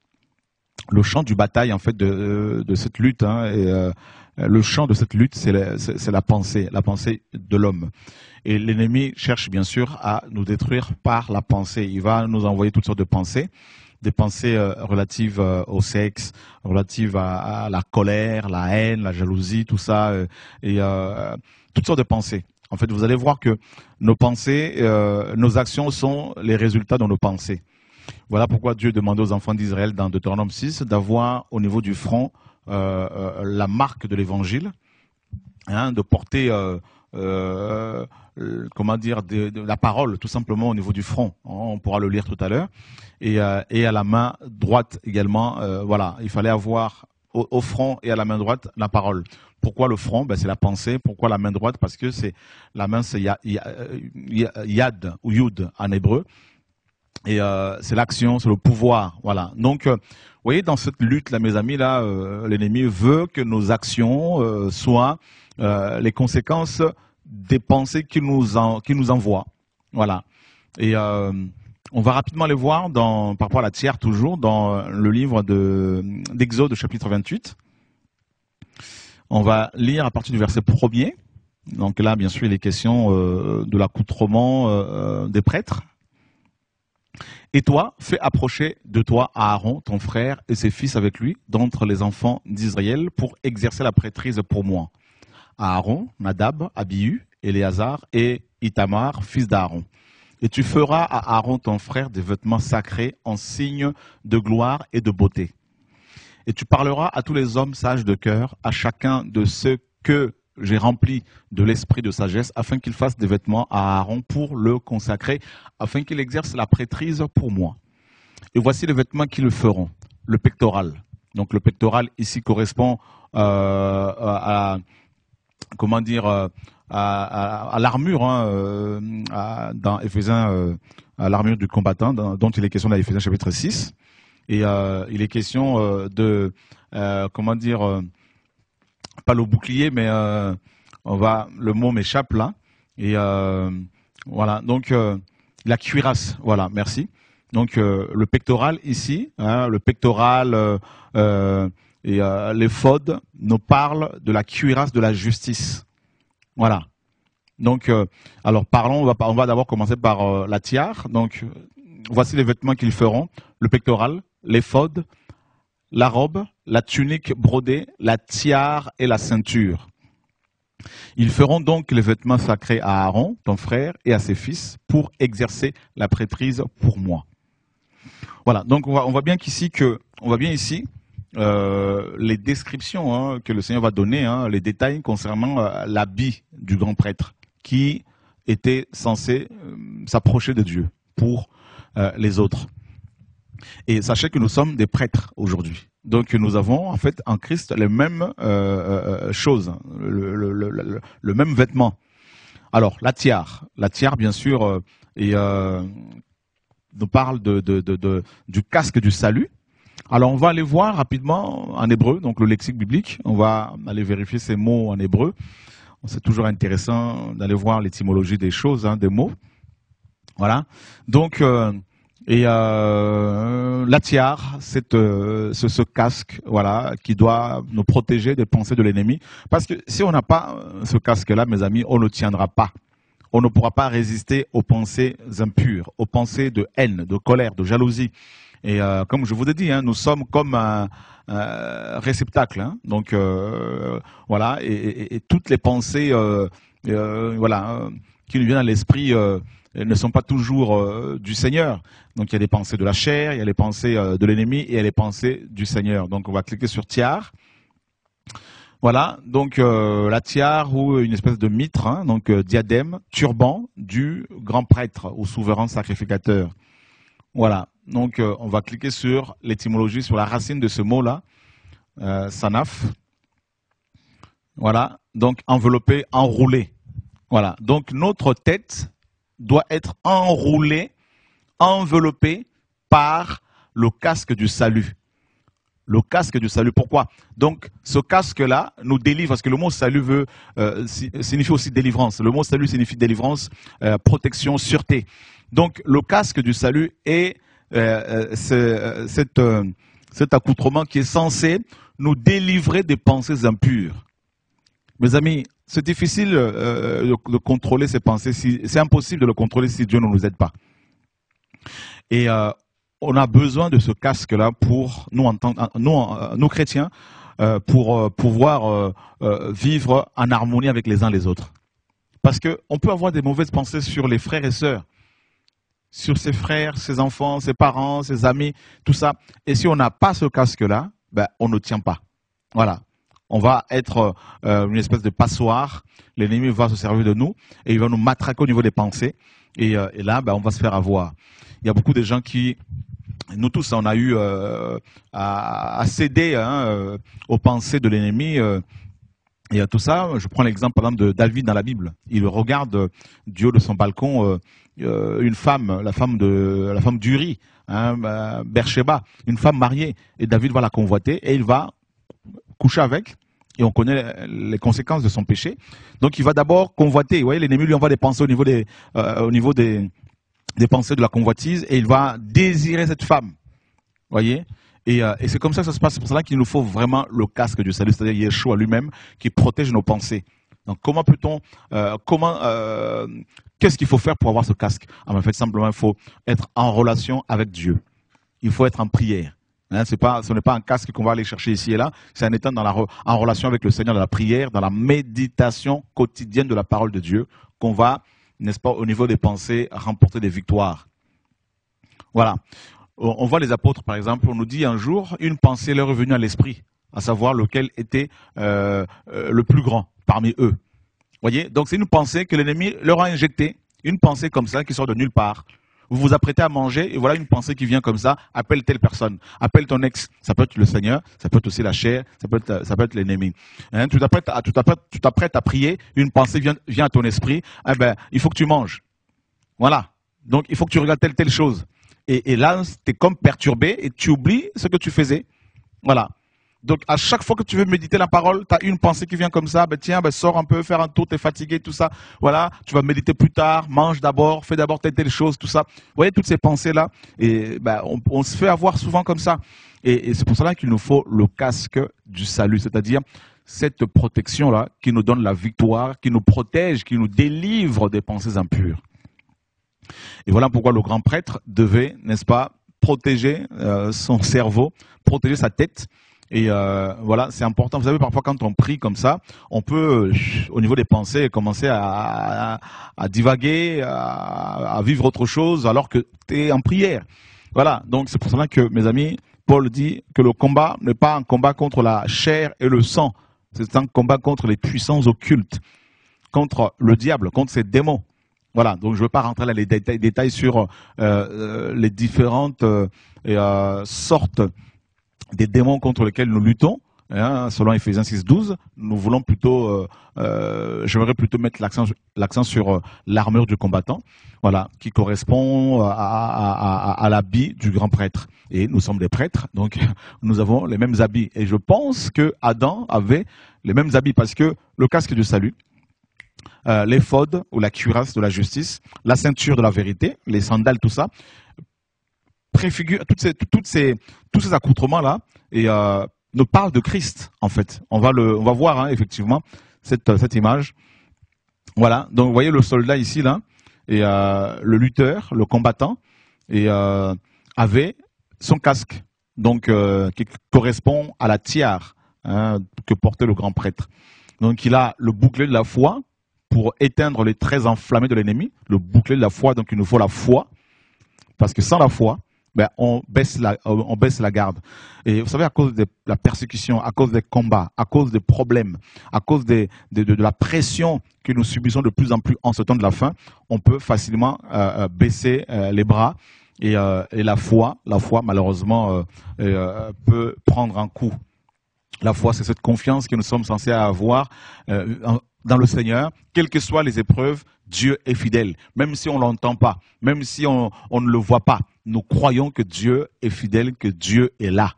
Speaker 3: le champ du bataille en fait de cette lutte, hein, le champ de cette lutte, c'est la pensée de l'homme. Et l'ennemi cherche bien sûr à nous détruire par la pensée. Il va nous envoyer toutes sortes de pensées, des pensées relatives au sexe, relatives à la colère, la haine, la jalousie, tout ça, et toutes sortes de pensées. En fait, vous allez voir que nos pensées, nos actions sont les résultats de nos pensées. Voilà pourquoi Dieu demandait aux enfants d'Israël dans Deutéronome 6 d'avoir au niveau du front la marque de l'évangile, hein, de porter comment dire, de la parole, tout simplement au niveau du front. On pourra le lire tout à l'heure. Et à la main droite également, voilà, il fallait avoir au front et à la main droite la parole. Pourquoi le front? Ben, c'est la pensée. Pourquoi la main droite? Parce que c'est la main, c'est yad ou yud en hébreu. Et c'est l'action, c'est le pouvoir, voilà. Donc, vous voyez, dans cette lutte, là, mes amis, là, l'ennemi veut que nos actions soient les conséquences des pensées qu'il nous envoie, voilà. Et on va rapidement les voir par rapport à la tiare, toujours dans le livre d'Exode, chapitre 28. On va lire à partir du verset 1er. Donc là, bien sûr, il est question de l'accoutrement des prêtres. Et toi, fais approcher de toi Aaron, ton frère, et ses fils avec lui, d'entre les enfants d'Israël, pour exercer la prêtrise pour moi. Aaron, Nadab, Abihu, Éléazar et Itamar, fils d'Aaron. Et tu feras à Aaron, ton frère, des vêtements sacrés en signe de gloire et de beauté. Et tu parleras à tous les hommes sages de cœur, à chacun de ceux que j'ai remplis de l'esprit de sagesse, afin qu'il fasse des vêtements à Aaron pour le consacrer, afin qu'il exerce la prêtrise pour moi. Et voici les vêtements qu'ils feront. Le pectoral. Donc le pectoral ici correspond comment dire, à l'armure, dans Éphésiens, à l'armure du combattant, dont il est question dans Éphésiens chapitre 6. Et il est question comment dire, pas le bouclier, mais le mot m'échappe là. Et voilà, donc la cuirasse, voilà, merci. Donc le pectoral ici, le pectoral et l'éphod nous parlent de la cuirasse de la justice. Voilà. Donc, alors parlons, on va d'abord commencer par la tiare. Donc, voici les vêtements qu'ils feront. Le pectoral, l'éphod, la robe, la tunique brodée, la tiare et la ceinture. Ils feront donc les vêtements sacrés à Aaron, ton frère, et à ses fils pour exercer la prêtrise pour moi. Voilà, donc on voit bien ici les descriptions que le Seigneur va donner, les détails concernant l'habit du grand prêtre qui était censé s'approcher de Dieu pour les autres. Et sachez que nous sommes des prêtres aujourd'hui. Donc nous avons en fait en Christ les mêmes choses, le même vêtement. Alors la tiare bien sûr nous parle du casque du salut. Alors on va aller voir rapidement en hébreu, donc le lexique biblique. On va aller vérifier ces mots en hébreu. C'est toujours intéressant d'aller voir l'étymologie des choses, des mots. Voilà. Donc la tiare, c'est ce casque, voilà, qui doit nous protéger des pensées de l'ennemi. Parce que si on n'a pas ce casque-là, mes amis, on ne tiendra pas. On ne pourra pas résister aux pensées impures, aux pensées de haine, de colère, de jalousie. Et comme je vous ai dit, nous sommes comme un réceptacle. Donc voilà, et toutes les pensées, voilà, qui nous viennent à l'esprit ne sont pas toujours du Seigneur. Donc il y a des pensées de la chair, il y a les pensées de l'ennemi et il y a les pensées du Seigneur. Donc on va cliquer sur tiare. Voilà, donc la tiare ou une espèce de mitre, donc diadème, turban du grand prêtre ou souverain sacrificateur. Voilà, donc on va cliquer sur l'étymologie, sur la racine de ce mot-là, sanaf. Voilà, donc enveloppé, enroulé. Voilà, donc notre tête doit être enroulée, enveloppée par le casque du salut. Le casque du salut, pourquoi? Donc ce casque-là nous délivre, parce que le mot salut signifie aussi délivrance. Le mot salut signifie délivrance, protection, sûreté. Donc le casque du salut est cet accoutrement qui est censé nous délivrer des pensées impures. Mes amis, c'est difficile de contrôler ces pensées, c'est impossible de le contrôler si Dieu ne nous aide pas. Et on a besoin de ce casque-là pour nous chrétiens, pour pouvoir vivre en harmonie avec les uns les autres. Parce qu'on peut avoir des mauvaises pensées sur les frères et sœurs, sur ses frères, ses enfants, ses parents, ses amis, tout ça. Et si on n'a pas ce casque-là, on ne tient pas. Voilà. On va être une espèce de passoire. L'ennemi va se servir de nous et il va nous matraquer au niveau des pensées. Et là, on va se faire avoir. Il y a beaucoup de gens qui, nous tous, on a eu à céder aux pensées de l'ennemi. Et à tout ça, je prends l'exemple par exemple de David dans la Bible. Il regarde du haut de son balcon une femme, la femme d'Uri, Bersheba, une femme mariée. Et David va la convoiter et il va coucher avec. Et on connaît les conséquences de son péché. Donc il va d'abord convoiter. Vous voyez, l'ennemi lui envoie des pensées au niveau des pensées de la convoitise et il va désirer cette femme. Vous voyez ? Et c'est comme ça que ça se passe. C'est pour cela qu'il nous faut vraiment le casque du salut, c'est-à-dire Yeshua lui-même qui protège nos pensées. Donc comment peut-on, qu'est-ce qu'il faut faire pour avoir ce casque? En fait, simplement, il faut être en relation avec Dieu. Il faut être en prière. Ce n'est pas un casque qu'on va aller chercher ici et là. C'est un état en relation avec le Seigneur, dans la prière, dans la méditation quotidienne de la parole de Dieu, qu'on va, n'est-ce pas, au niveau des pensées, remporter des victoires. Voilà. On voit les apôtres, par exemple, on nous dit un jour, une pensée leur est venue à l'esprit, à savoir lequel était le plus grand parmi eux. Voyez, donc c'est une pensée que l'ennemi leur a injectée, une pensée comme ça qui sort de nulle part. Vous vous apprêtez à manger et voilà une pensée qui vient comme ça, appelle telle personne, appelle ton ex, ça peut être le Seigneur, ça peut être aussi la chair, ça peut être l'ennemi. Tu t'apprêtes à prier, une pensée vient à ton esprit, il faut que tu manges. Voilà, donc il faut que tu regardes telle chose. Et là, tu es comme perturbé et tu oublies ce que tu faisais. Voilà. Donc, à chaque fois que tu veux méditer la parole, tu as une pensée qui vient comme ça. Sors un peu, faire un tour, tu es fatigué, tout ça. Voilà. Tu vas méditer plus tard, mange d'abord, fais d'abord telle chose, tout ça. Vous voyez, toutes ces pensées-là. Et on se fait avoir souvent comme ça. Et c'est pour cela qu'il nous faut le casque du salut. C'est-à-dire cette protection-là qui nous donne la victoire, qui nous protège, qui nous délivre des pensées impures. Et voilà pourquoi le grand prêtre devait, n'est-ce pas, protéger son cerveau, protéger sa tête. Et voilà, c'est important. Vous savez, parfois quand on prie comme ça, on peut, au niveau des pensées, commencer à divaguer, à vivre autre chose alors que tu es en prière. Voilà, donc c'est pour cela que, mes amis, Paul dit que le combat n'est pas un combat contre la chair et le sang. C'est un combat contre les puissances occultes, contre le diable, contre ses démons. Voilà, donc je ne veux pas rentrer dans les détails sur les différentes sortes des démons contre lesquels nous luttons. Selon Ephésiens 6:12, nous voulons plutôt, j'aimerais plutôt mettre l'accent sur l'armure du combattant, voilà, qui correspond à l'habit du grand prêtre. Et nous sommes des prêtres, donc nous avons les mêmes habits. Et je pense que Adam avait les mêmes habits parce que le casque du salut, l'éphod ou la cuirasse de la justice, la ceinture de la vérité, les sandales, tout ça, préfigure tous ces accoutrements-là et nous parlent de Christ, en fait. On va voir effectivement cette image. Voilà, donc vous voyez le soldat ici, là, et le lutteur, le combattant, et avait son casque, donc qui correspond à la tiare que portait le grand prêtre. Donc il a le bouclier de la foi pour éteindre les traits enflammés de l'ennemi, le bouclier de la foi, donc il nous faut la foi, parce que sans la foi, on baisse la garde. Et vous savez, à cause de la persécution, à cause des combats, à cause des problèmes, à cause de la pression que nous subissons de plus en plus en ce temps de la fin, on peut facilement baisser les bras et la foi malheureusement peut prendre un coup. La foi, c'est cette confiance que nous sommes censés avoir dans le Seigneur, quelles que soient les épreuves, Dieu est fidèle. Même si on ne l'entend pas, même si on ne le voit pas, nous croyons que Dieu est fidèle, que Dieu est là.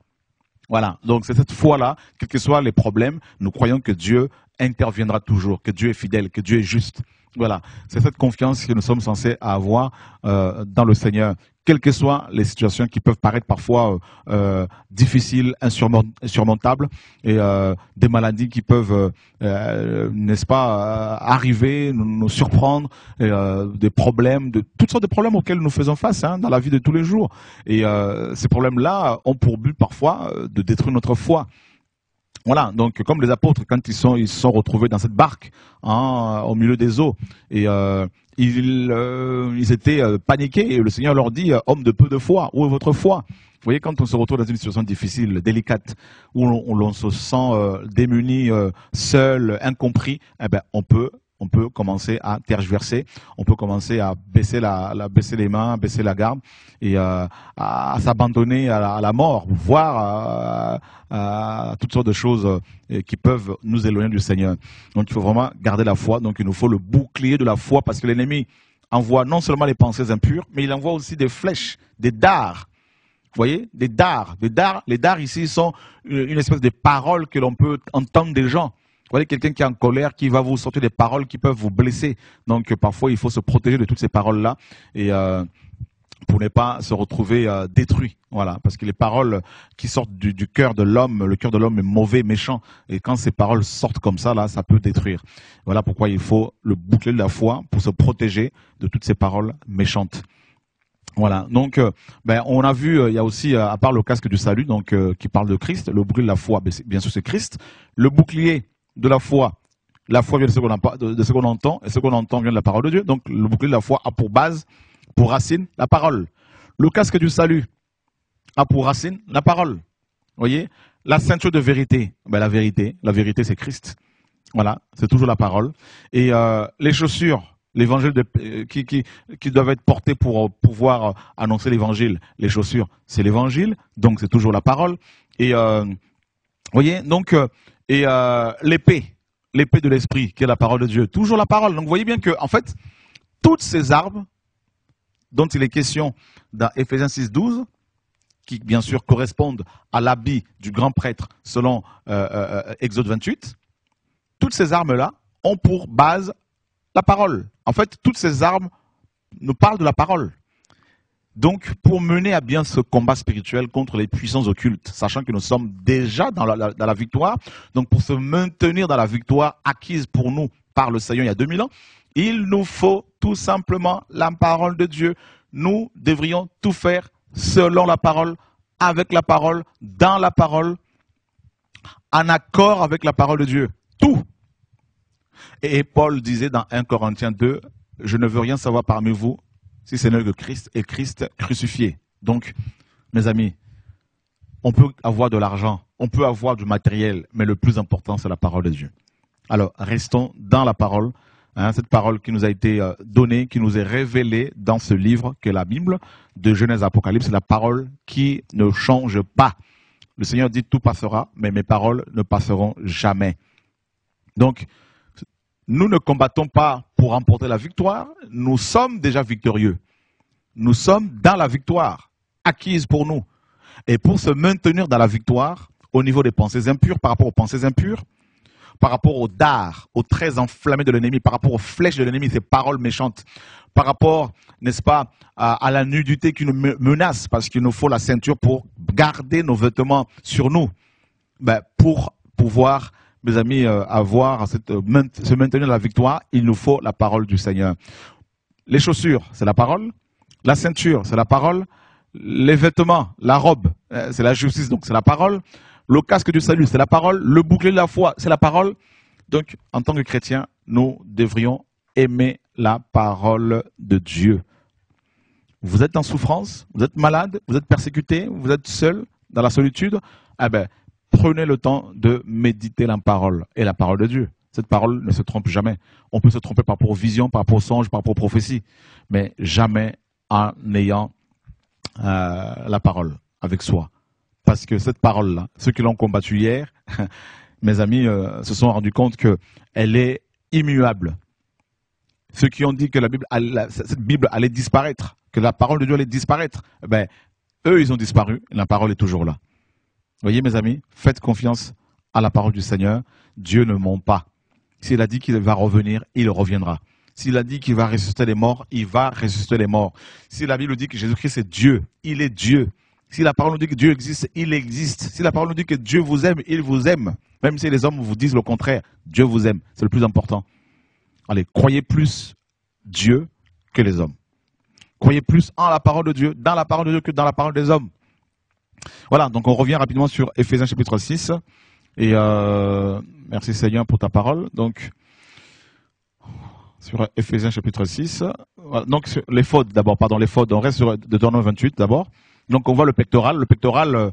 Speaker 3: Voilà, donc c'est cette foi-là, quels que soient les problèmes, nous croyons que Dieu interviendra toujours, que Dieu est fidèle, que Dieu est juste. Voilà, c'est cette confiance que nous sommes censés avoir dans le Seigneur, quelles que soient les situations qui peuvent paraître parfois difficiles, insurmontables, et des maladies qui peuvent, n'est-ce pas, arriver, nous surprendre, des problèmes, toutes sortes de problèmes auxquels nous faisons face dans la vie de tous les jours. Et ces problèmes-là ont pour but parfois de détruire notre foi. Voilà, donc comme les apôtres, quand ils se sont retrouvés dans cette barque au milieu des eaux, et ils étaient paniqués, et le Seigneur leur dit, homme de peu de foi, où est votre foi? Vous voyez, quand on se retrouve dans une situation difficile, délicate, où l'on se sent démuni, seul, incompris, eh ben, on peut commencer à tergiverser, on peut commencer à baisser baisser les mains, baisser la garde et à s'abandonner à la mort, voire à toutes sortes de choses qui peuvent nous éloigner du Seigneur. Donc il faut vraiment garder la foi, donc il nous faut le bouclier de la foi parce que l'ennemi envoie non seulement les pensées impures, mais il envoie aussi des flèches, des dards. Vous voyez, des dards. Les dards ici sont une espèce de paroles que l'on peut entendre des gens. Vous voyez, quelqu'un qui est en colère, qui va vous sortir des paroles qui peuvent vous blesser. Donc parfois, il faut se protéger de toutes ces paroles-là et pour ne pas se retrouver détruit. Voilà, parce que les paroles qui sortent du cœur de l'homme, le cœur de l'homme est mauvais, méchant. Et quand ces paroles sortent comme ça, là, ça peut détruire. Voilà pourquoi il faut le bouclier de la foi pour se protéger de toutes ces paroles méchantes. Voilà, donc on a vu, il y a aussi, à part le casque du salut, donc qui parle de Christ, le bouclier de la foi, bien sûr c'est Christ. Le bouclier de la foi vient de ce qu'on entend, et ce qu'on entend vient de la parole de Dieu. Donc le bouclier de la foi a pour base, pour racine, la parole. Le casque du salut a pour racine la parole. Vous voyez, la ceinture de vérité, la vérité c'est Christ. Voilà, c'est toujours la parole. Et les chaussures, l'évangile qui doivent être portés pour pouvoir annoncer l'évangile. Les chaussures, c'est l'évangile, donc c'est toujours la parole. Et vous voyez, donc l'épée de l'esprit, qui est la parole de Dieu, toujours la parole. Donc vous voyez bien que, en fait, toutes ces armes dont il est question dans Éphésiens 6:12, qui bien sûr correspondent à l'habit du grand prêtre selon Exode 28, toutes ces armes-là ont pour base la parole. En fait, toutes ces armes nous parlent de la parole. Donc, pour mener à bien ce combat spirituel contre les puissances occultes, sachant que nous sommes déjà dans la victoire, donc pour se maintenir dans la victoire acquise pour nous par le Seigneur il y a 2000 ans, il nous faut tout simplement la parole de Dieu. Nous devrions tout faire selon la parole, avec la parole, dans la parole, en accord avec la parole de Dieu. Tout. Et Paul disait dans 1 Corinthiens 2, « Je ne veux rien savoir parmi vous, si ce n'est que Christ et Christ crucifié. » Donc, mes amis, on peut avoir de l'argent, on peut avoir du matériel, mais le plus important, c'est la parole de Dieu. Alors, restons dans la parole, cette parole qui nous a été donnée, qui nous est révélée dans ce livre qu'est la Bible, de Genèse à Apocalypse, c'est la parole qui ne change pas. Le Seigneur dit, tout passera, mais mes paroles ne passeront jamais. Donc, nous ne combattons pas pour remporter la victoire, nous sommes déjà victorieux. Nous sommes dans la victoire, acquise pour nous. Et pour se maintenir dans la victoire, au niveau des pensées impures, par rapport aux pensées impures, par rapport aux dards, aux traits enflammés de l'ennemi, par rapport aux flèches de l'ennemi, ces paroles méchantes, par rapport, n'est-ce pas, à la nudité qui nous menace, parce qu'il nous faut la ceinture pour garder nos vêtements sur nous, pour pouvoir, mes amis, se maintenir dans la victoire, il nous faut la parole du Seigneur. Les chaussures, c'est la parole. La ceinture, c'est la parole. Les vêtements, la robe, c'est la justice, donc c'est la parole. Le casque du salut, c'est la parole. Le bouclier de la foi, c'est la parole. Donc, en tant que chrétiens, nous devrions aimer la parole de Dieu. Vous êtes en souffrance, vous êtes malade, vous êtes persécuté, vous êtes seul, dans la solitude, prenez le temps de méditer la parole et la parole de Dieu. Cette parole ne se trompe jamais. On peut se tromper par rapport aux visions, par rapport aux songes, par rapport aux prophéties, mais jamais en ayant la parole avec soi. Parce que cette parole-là, ceux qui l'ont combattue hier, mes amis se sont rendus compte qu'elle est immuable. Ceux qui ont dit que cette Bible allait disparaître, que la parole de Dieu allait disparaître, eux, ils ont disparu, la parole est toujours là. Vous voyez, mes amis, faites confiance à la parole du Seigneur. Dieu ne ment pas. S'il a dit qu'il va revenir, il reviendra. S'il a dit qu'il va ressusciter les morts, il va ressusciter les morts. Si la Bible dit que Jésus-Christ est Dieu, il est Dieu. Si la parole nous dit que Dieu existe, il existe. Si la parole nous dit que Dieu vous aime, il vous aime. Même si les hommes vous disent le contraire, Dieu vous aime. C'est le plus important. Allez, croyez plus Dieu que les hommes. Croyez plus en la parole de Dieu, dans la parole de Dieu que dans la parole des hommes. Voilà, donc on revient rapidement sur Éphésiens chapitre 6. Et merci Seigneur pour ta parole. Donc, sur Éphésiens chapitre 6. Donc, sur l'éphod d'abord, pardon, l'éphod, on reste sur Deutéronome 28 d'abord. Donc, on voit le pectoral. Le pectoral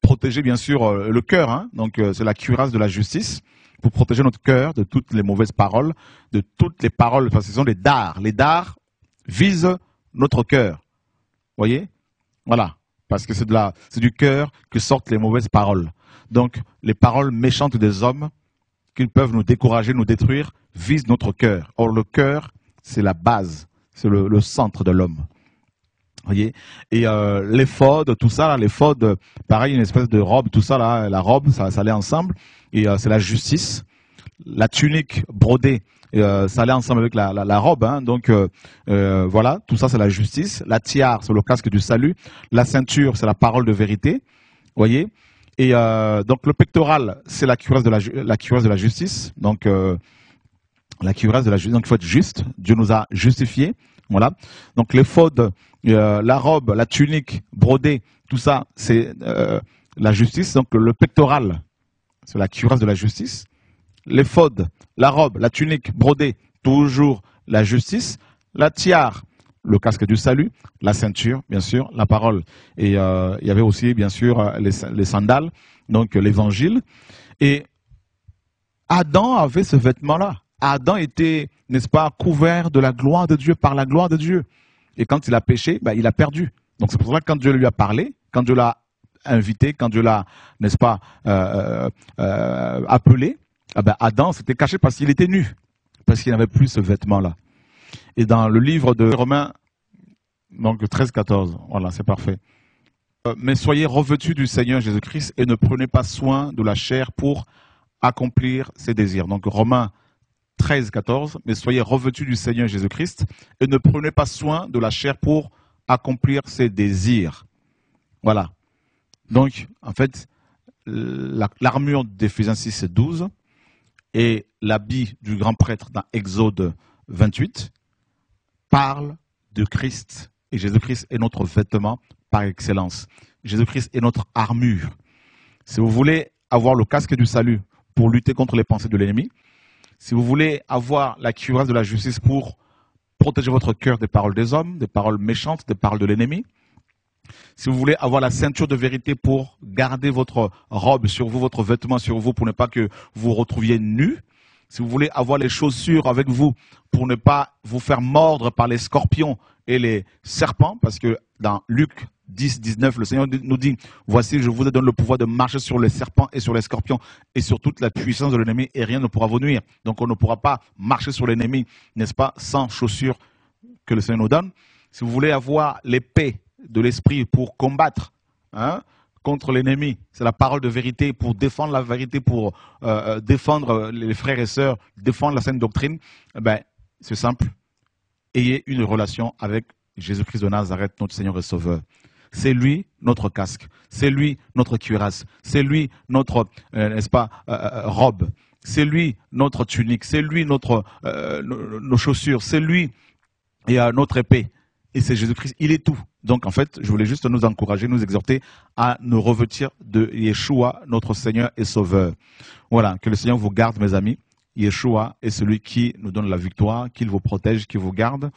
Speaker 3: protéger bien sûr le cœur. Hein. Donc, c'est la cuirasse de la justice pour protéger notre cœur de toutes les mauvaises paroles, de toutes les paroles, parce que ce sont des dards. Les dards visent notre cœur. Voyez? Voilà. Parce que c'est du cœur que sortent les mauvaises paroles. Donc, les paroles méchantes des hommes, qu'ils peuvent nous décourager, nous détruire, visent notre cœur. Or, le cœur, c'est la base, c'est le centre de l'homme. Voyez? Et l'éphod, tout ça, l'éphod, pareil, une espèce de robe, tout ça, là, la robe, ça allait ensemble. Et c'est la justice. La tunique brodée, ça allait ensemble avec la robe. Hein, donc, voilà, tout ça, c'est la justice. La tiare, c'est le casque du salut. La ceinture, c'est la parole de vérité. Voyez? Et donc, le pectoral, c'est la cuirasse de la justice. Donc, la cuirasse de la justice. Donc, il faut être juste. Dieu nous a justifiés. Voilà. Donc, l'éphod, la robe, la tunique brodée, tout ça, c'est la justice. Donc, le pectoral, c'est la cuirasse de la justice. L'éphod, la robe, la tunique brodée, toujours la justice. La tiare, le casque du salut. La ceinture, bien sûr, la parole. Et il y avait aussi, bien sûr, les sandales, donc l'évangile. Et Adam avait ce vêtement-là. Adam était, n'est-ce pas, couvert de la gloire de Dieu, par la gloire de Dieu. Et quand il a péché, ben, il a perdu. Donc c'est pour ça que quand Dieu lui a parlé, quand Dieu l'a invité, quand Dieu l'a, n'est-ce pas, appelé, ben Adam s'était caché parce qu'il était nu, parce qu'il n'avait plus ce vêtement-là. Et dans le livre de Romains, donc 13-14, voilà, c'est parfait. Mais soyez revêtus du Seigneur Jésus-Christ et ne prenez pas soin de la chair pour accomplir ses désirs. Donc Romains 13-14, mais soyez revêtus du Seigneur Jésus-Christ et ne prenez pas soin de la chair pour accomplir ses désirs. Voilà. Donc, en fait, l'armure d'Éphésiens 6 et 12 et l'habit du grand prêtre dans Exode 28 parle de Christ. Et Jésus-Christ est notre vêtement par excellence. Jésus-Christ est notre armure. Si vous voulez avoir le casque du salut pour lutter contre les pensées de l'ennemi, si vous voulez avoir la cuirasse de la justice pour protéger votre cœur des paroles des hommes, des paroles méchantes, des paroles de l'ennemi, si vous voulez avoir la ceinture de vérité pour garder votre robe sur vous, votre vêtement sur vous, pour ne pas que vous vous retrouviez nu, si vous voulez avoir les chaussures avec vous pour ne pas vous faire mordre par les scorpions et les serpents, parce que dans Luc 10, 19, le Seigneur nous dit, voici, je vous donne le pouvoir de marcher sur les serpents et sur les scorpions et sur toute la puissance de l'ennemi et rien ne pourra vous nuire. Donc on ne pourra pas marcher sur l'ennemi, n'est-ce pas, sans chaussures que le Seigneur nous donne. Si vous voulez avoir l'épée de l'esprit pour combattre contre l'ennemi, c'est la parole de vérité pour défendre la vérité, pour défendre les frères et sœurs, défendre la sainte doctrine, ben, c'est simple. Ayez une relation avec Jésus-Christ de Nazareth, notre Seigneur et Sauveur. C'est lui notre casque, c'est lui notre cuirasse, c'est lui notre, n'est-ce pas, robe, c'est lui notre tunique, c'est lui notre, nos chaussures, c'est lui et notre épée. Et c'est Jésus-Christ, il est tout. Donc en fait, je voulais juste nous encourager, nous exhorter à nous revêtir de Yeshua, notre Seigneur et Sauveur. Voilà, que le Seigneur vous garde, mes amis. Yeshua est celui qui nous donne la victoire, qu'il vous protège, qu'il vous garde.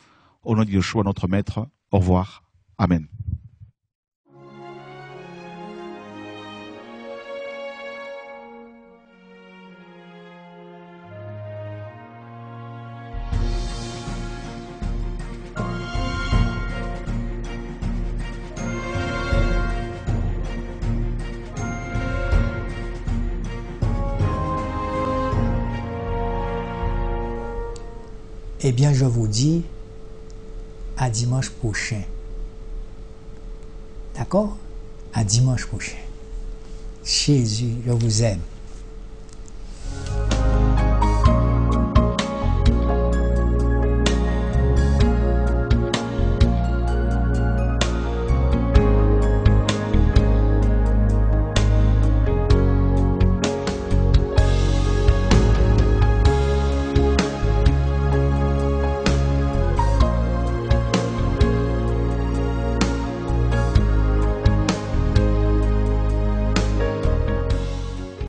Speaker 3: Au nom de Yeshua, notre Maître, au revoir. Amen.
Speaker 1: Eh bien, je vous dis à dimanche prochain. D'accord? À dimanche prochain. Jésus, je vous aime.